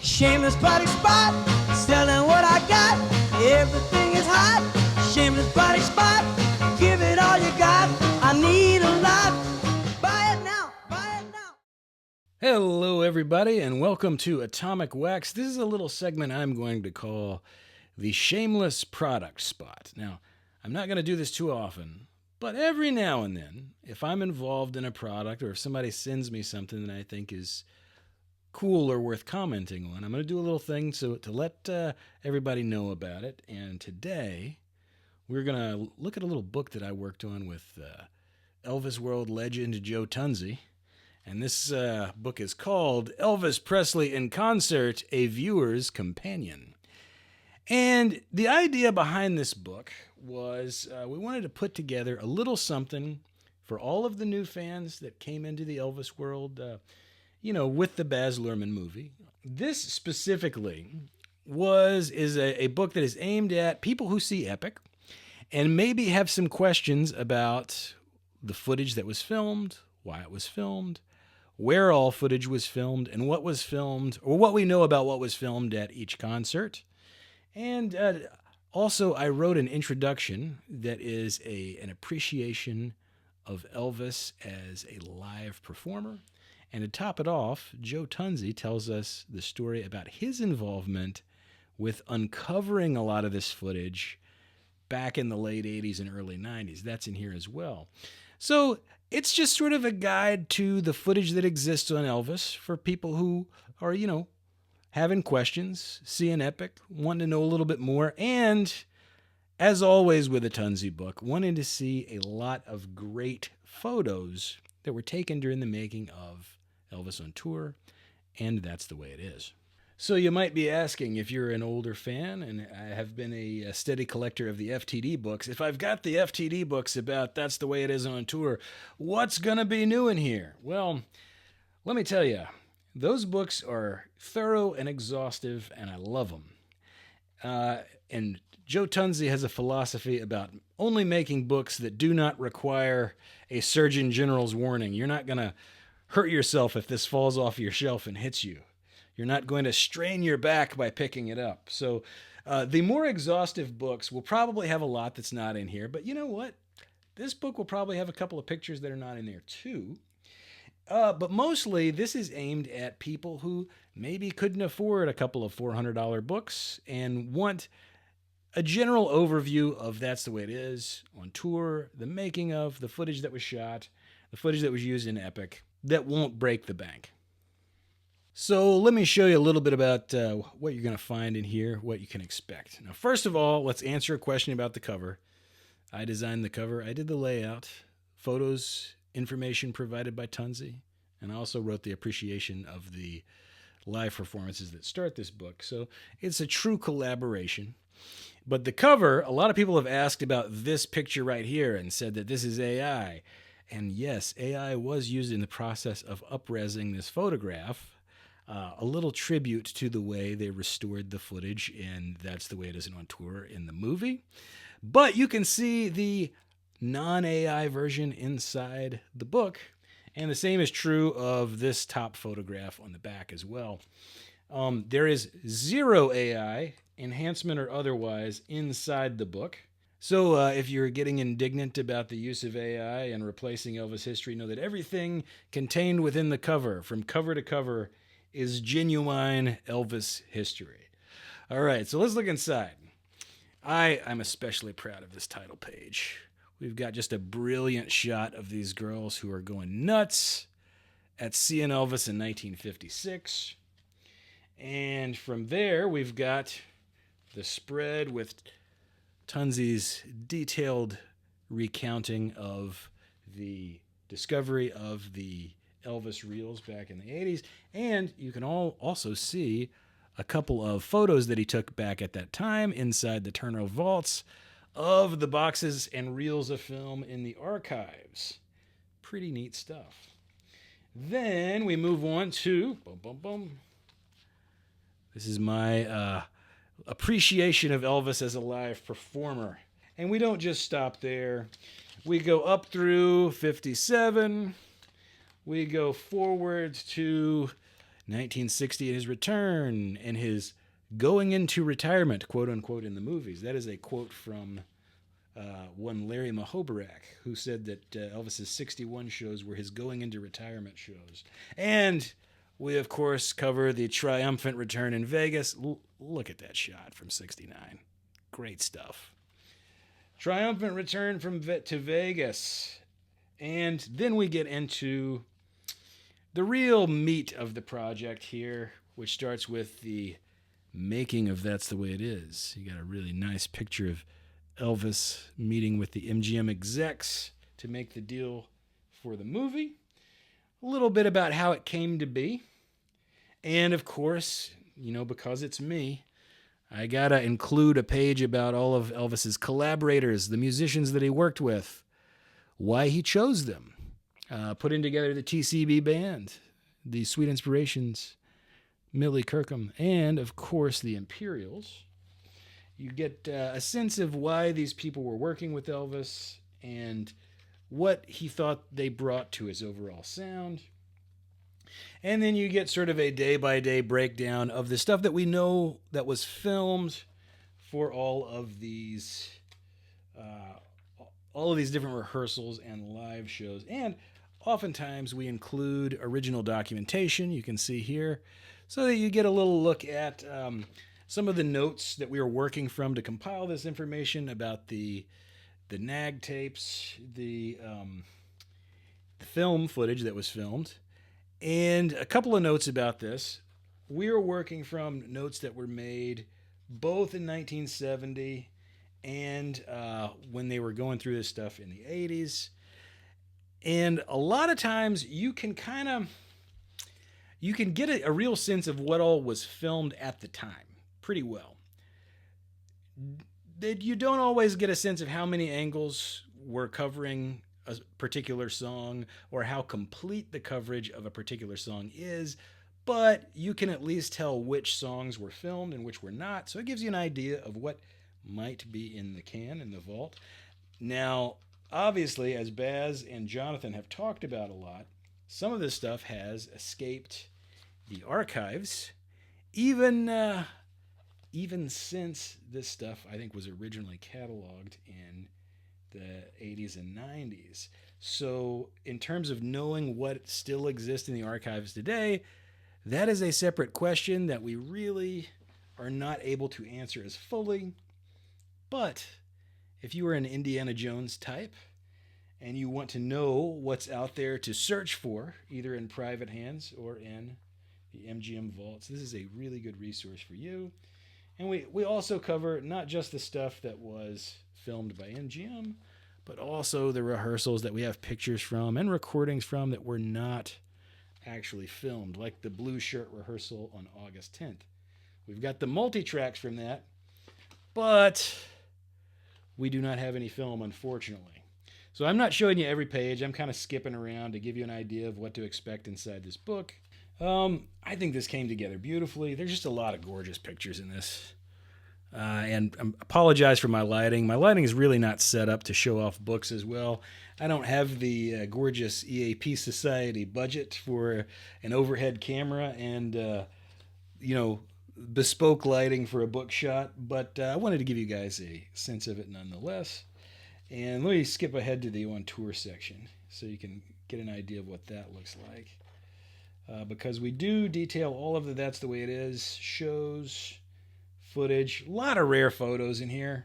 Shameless body spot, selling what I got. Everything is hot. Shameless body spot, give it all you got. I need a lot. Buy it now, buy it now. Hello, everybody, and welcome to Atomic Wax. This is a little segment I'm going to call the Shameless Product Spot. Now, I'm not going to do this too often, but every now and then, if I'm involved in a product or if somebody sends me something that I think is cool or worth commenting on, I'm going to do a little thing to let everybody know about it. And today, we're going to look at a little book that I worked on with Elvis world legend Joe Tunzi. And this book is called Elvis Presley In Concert, A Viewer's Companion. And the idea behind this book was we wanted to put together a little something for all of the new fans that came into the Elvis world, with the Baz Luhrmann movie. This specifically is a book that is aimed at people who see Epic and maybe have some questions about the footage that was filmed, why it was filmed, where all footage was filmed, and what was filmed, or what we know about what was filmed at each concert. And also, I wrote an introduction that is an appreciation of Elvis as a live performer. And to top it off, Joe Tunzi tells us the story about his involvement with uncovering a lot of this footage back in the late 80s and early 90s. That's in here as well. So it's just sort of a guide to the footage that exists on Elvis for people who are, having questions, seeing Epic, wanting to know a little bit more, and, as always with a Tunzi book, wanting to see a lot of great photos that were taken during the making of Elvis on tour, and that's the way it is. So you might be asking, if you're an older fan, and I have been a steady collector of the FTD books, if I've got the FTD books about That's the Way It Is on Tour, what's going to be new in here? Well, let me tell you, those books are thorough and exhaustive, and I love them. And Joe Tunzi has a philosophy about only making books that do not require a Surgeon General's warning. You're not going to hurt yourself if this falls off your shelf and hits you. You're not going to strain your back by picking it up. So the more exhaustive books will probably have a lot that's not in here. But you know what? This book will probably have a couple of pictures that are not in there too. But mostly this is aimed at people who maybe couldn't afford a couple of $400 books and want a general overview of That's the Way It Is on tour, the making of, the footage that was shot, the footage that was used in Epic that won't break the bank. So let me show you a little bit about what you're going to find in here, what you can expect. Now, first of all, let's answer a question about the cover. I designed the cover. I did the layout, photos, information provided by Tunzi, and I also wrote the appreciation of the live performances that start this book. So it's a true collaboration. But the cover, a lot of people have asked about this picture right here and said that this is AI. And yes, AI was used in the process of up-resing this photograph. A little tribute to the way they restored the footage in That's the Way It Is on Tour in the movie. But you can see the non-AI version inside the book. And the same is true of this top photograph on the back as well. There is zero AI, enhancement or otherwise, inside the book. So if you're getting indignant about the use of AI and replacing Elvis history, know that everything contained within the cover, from cover to cover, is genuine Elvis history. All right, so let's look inside. I'm especially proud of this title page. We've got just a brilliant shot of these girls who are going nuts at seeing Elvis in 1956. And from there, we've got the spread with Tunzi's detailed recounting of the discovery of the Elvis reels back in the 80s. And you can also see a couple of photos that he took back at that time inside the Turner vaults of the boxes and reels of film in the archives. Pretty neat stuff. Then we move on to... This is my appreciation of Elvis as a live performer. And we don't just stop there. We go up through 57. We go forward to 1960 his return, and his going into retirement, quote unquote, in the movies. That is a quote from one Larry Mahobarak, who said that Elvis's 61 shows were his going into retirement shows. And we, of course, cover the triumphant return in Vegas. Look at that shot from 69. Great stuff. Triumphant return to Vegas. And then we get into the real meat of the project here, which starts with the making of That's the Way It Is. You got a really nice picture of Elvis meeting with the MGM execs to make the deal for the movie. A little bit about how it came to be. And of course, because it's me, I gotta include a page about all of Elvis's collaborators, the musicians that he worked with, why he chose them, putting together the TCB band, the Sweet Inspirations, Millie Kirkham, and of course the Imperials. You get a sense of why these people were working with Elvis and what he thought they brought to his overall sound. And then you get sort of a day-by-day breakdown of the stuff that we know that was filmed for all of these different rehearsals and live shows. And oftentimes we include original documentation, you can see here, so that you get a little look at some of the notes that we were working from to compile this information about the NAG tapes, the film footage that was filmed, and a couple of notes about this. We are working from notes that were made both in 1970 and when they were going through this stuff in the 80s. And a lot of times you can get a real sense of what all was filmed at the time pretty well. You don't always get a sense of how many angles were covering a particular song or how complete the coverage of a particular song is, but you can at least tell which songs were filmed and which were not. So it gives you an idea of what might be in the can, in the vault. Now, obviously, as Baz and Jonathan have talked about a lot, some of this stuff has escaped the archives, even since this stuff, I think, was originally cataloged in the 80s and 90s. So in terms of knowing what still exists in the archives today, that is a separate question that we really are not able to answer as fully. But if you are an Indiana Jones type and you want to know what's out there to search for, either in private hands or in the MGM vaults, this is a really good resource for you. And we also cover not just the stuff that was filmed by MGM, but also the rehearsals that we have pictures from and recordings from that were not actually filmed, like the Blue Shirt rehearsal on August 10th. We've got the multi-tracks from that, but we do not have any film, unfortunately. So I'm not showing you every page. I'm kind of skipping around to give you an idea of what to expect inside this book. I think this came together beautifully. There's just a lot of gorgeous pictures in this. And I apologize for my lighting. My lighting is really not set up to show off books as well. I don't have the gorgeous EAP Society budget for an overhead camera and, bespoke lighting for a book shot. But I wanted to give you guys a sense of it nonetheless. And let me skip ahead to the on tour section so you can get an idea of what that looks like. Because we do detail all of the That's the Way It Is shows, footage, a lot of rare photos in here.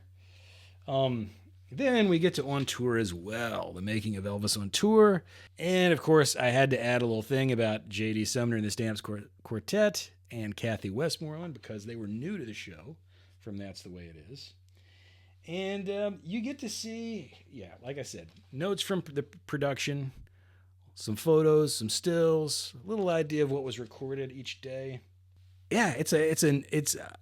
Then we get to on tour as well, the making of Elvis on tour. And of course, I had to add a little thing about J.D. Sumner and the Stamps Quartet and Kathy Westmoreland because they were new to the show from That's the Way It Is. And you get to see, like I said, notes from the production, some photos, some stills, a little idea of what was recorded each day. Yeah,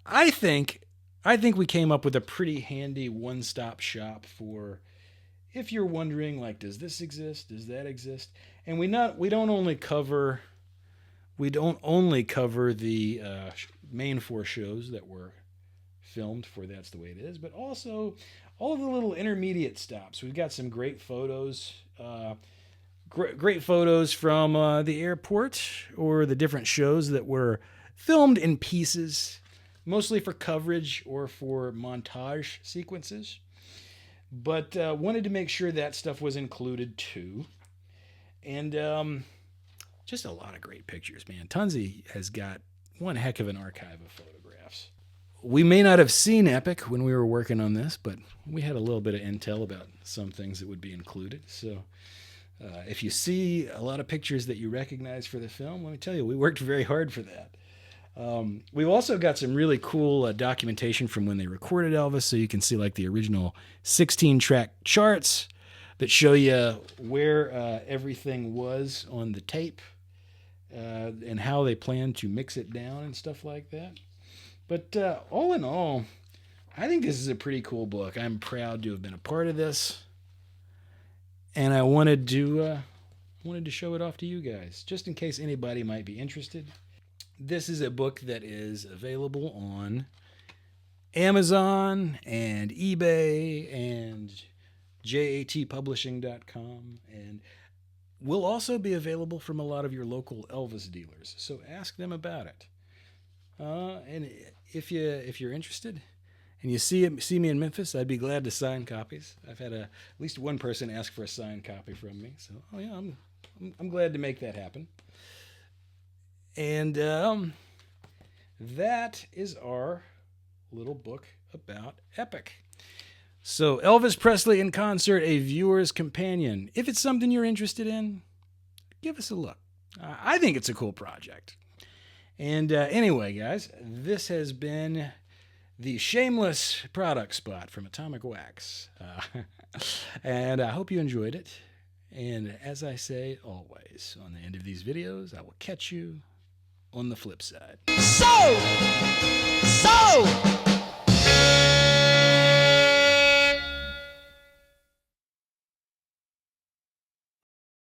I think we came up with a pretty handy one-stop shop for if you're wondering, like, does this exist? Does that exist? And we don't only cover the main 4 shows that were filmed for That's the Way It Is, but also all of the little intermediate stops. We've got some great photos. great photos from the airport or the different shows that were filmed in pieces, mostly for coverage or for montage sequences. But wanted to make sure that stuff was included too. And just a lot of great pictures, man. Tunzi has got one heck of an archive of photographs. We may not have seen Epic when we were working on this, but we had a little bit of intel about some things that would be included. So if you see a lot of pictures that you recognize for the film, let me tell you, we worked very hard for that. We've also got some really cool documentation from when they recorded Elvis, so you can see like the original 16-track charts that show you where everything was on the tape and how they plan to mix it down and stuff like that. But all in all, I think this is a pretty cool book. I'm proud to have been a part of this, and I wanted to show it off to you guys, just in case anybody might be interested. This is a book that is available on Amazon and eBay and jatpublishing.com, and will also be available from a lot of your local Elvis dealers. So ask them about it. And if you're interested and you see me in Memphis, I'd be glad to sign copies. I've had at least one person ask for a signed copy from me, so I'm glad to make that happen. And that is our little book about Epic. So Elvis Presley in Concert, a viewer's companion. If it's something you're interested in, give us a look. I think it's a cool project. And anyway, guys, this has been the shameless product spot from Atomic Wax. And I hope you enjoyed it. And as I say always on the end of these videos, I will catch you on the flip side. So